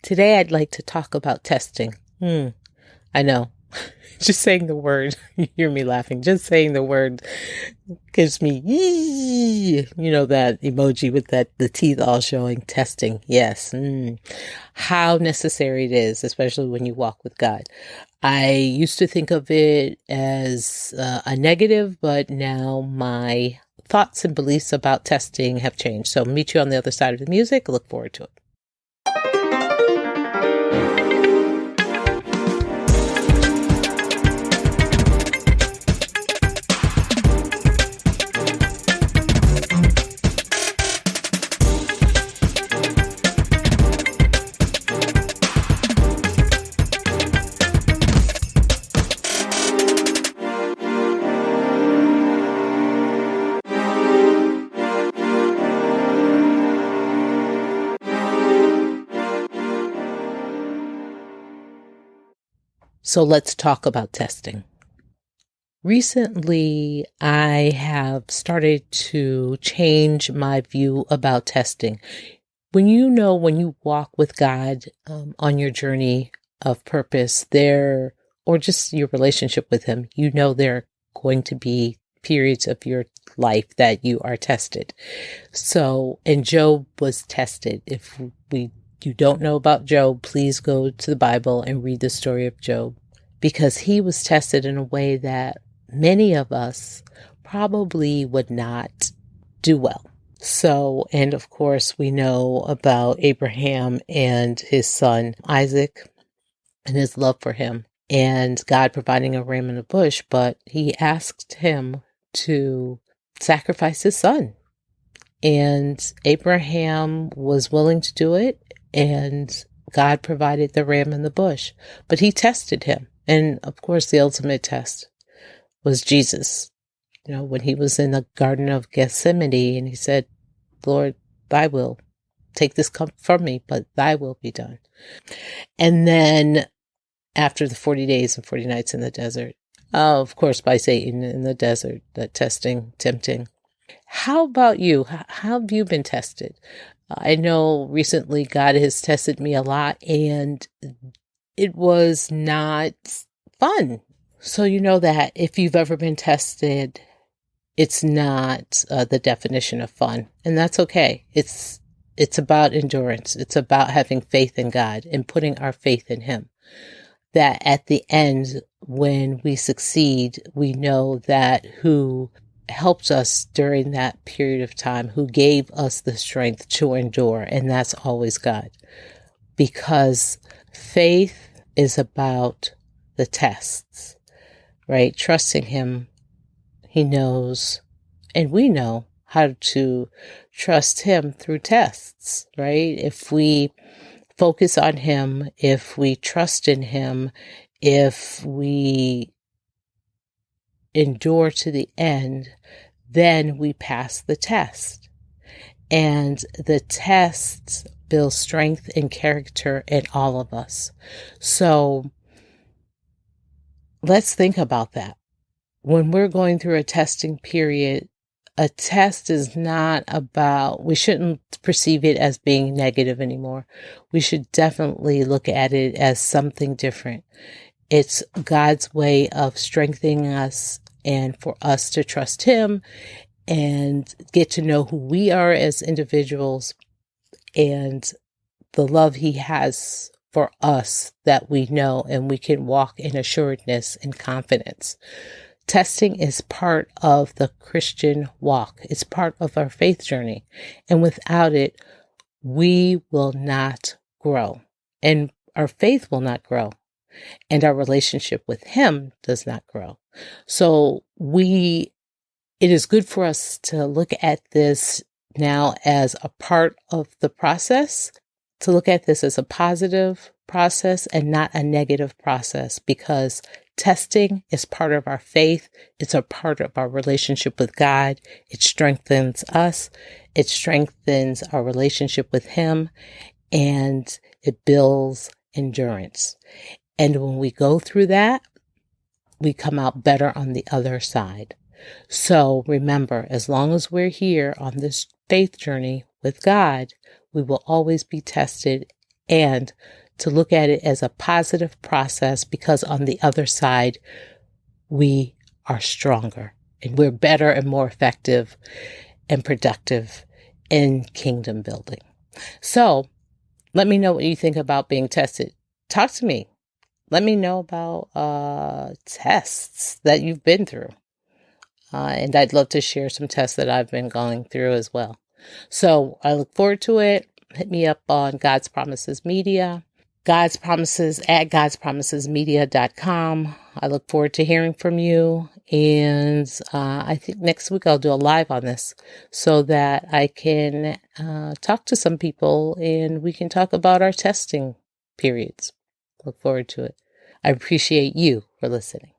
Today I'd like to talk about testing. I know. Just saying the word, you hear me laughing. Just saying the word gives me, that emoji with the teeth all showing. Testing. Yes. How necessary it is, especially when you walk with God. I used to think of it as a negative, but now my thoughts and beliefs about testing have changed. So meet you on the other side of the music. Look forward to it. So let's talk about testing. Recently, I have started to change my view about testing. When you walk with God on your journey of purpose, or just your relationship with Him, there are going to be periods of your life that you are tested. So, and Job was tested. If you don't know about Job, please go to the Bible and read the story of Job, because he was tested in a way that many of us probably would not do well. So, and of course, we know about Abraham and his son Isaac and his love for him, and God providing a ram in a bush, but he asked him to sacrifice his son. And Abraham was willing to do it, and God provided the ram in the bush, but he tested him. And of course, the ultimate test was Jesus. When he was in the Garden of Gethsemane and he said, Lord, thy will, take this cup from me, but thy will be done. And then after the 40 days and 40 nights in the desert, of course, by Satan in the desert, that testing, tempting. How about you? How have you been tested? I know recently God has tested me a lot, and it was not fun. So you know that if you've ever been tested, it's not the definition of fun, and that's okay. It's about endurance. It's about having faith in God and putting our faith in Him. That at the end, when we succeed, we know that who helped us during that period of time, who gave us the strength to endure, and that's always God. Because faith is about the tests, right? Trusting Him. He knows, and we know how to trust Him through tests, right? If we focus on Him, if we trust in Him, if we endure to the end, then we pass the test. And the tests build strength and character in all of us. So let's think about that. When we're going through a testing period, a test is not about, we shouldn't perceive it as being negative anymore. We should definitely look at it as something different. It's God's way of strengthening us and for us to trust Him and get to know who we are as individuals and the love He has for us that we know, and we can walk in assuredness and confidence. Testing is part of the Christian walk. It's part of our faith journey. And without it, we will not grow. And our faith will not grow. And our relationship with Him does not grow. So it is good for us to look at this now as a part of the process, to look at this as a positive process and not a negative process, because testing is part of our faith. It's a part of our relationship with God. It strengthens us. It strengthens our relationship with Him, and it builds endurance. And when we go through that, we come out better on the other side. So remember, as long as we're here on this faith journey with God, we will always be tested, and to look at it as a positive process, because on the other side, we are stronger and we're better and more effective and productive in kingdom building. So let me know what you think about being tested. Talk to me. Let me know about tests that you've been through. And I'd love to share some tests that I've been going through as well. So I look forward to it. Hit me up on God's Promises Media, God's Promises at godspromisesmedia.com. I look forward to hearing from you. And I think next week I'll do a live on this so that I can talk to some people and we can talk about our testing periods. Look forward to it. I appreciate you for listening.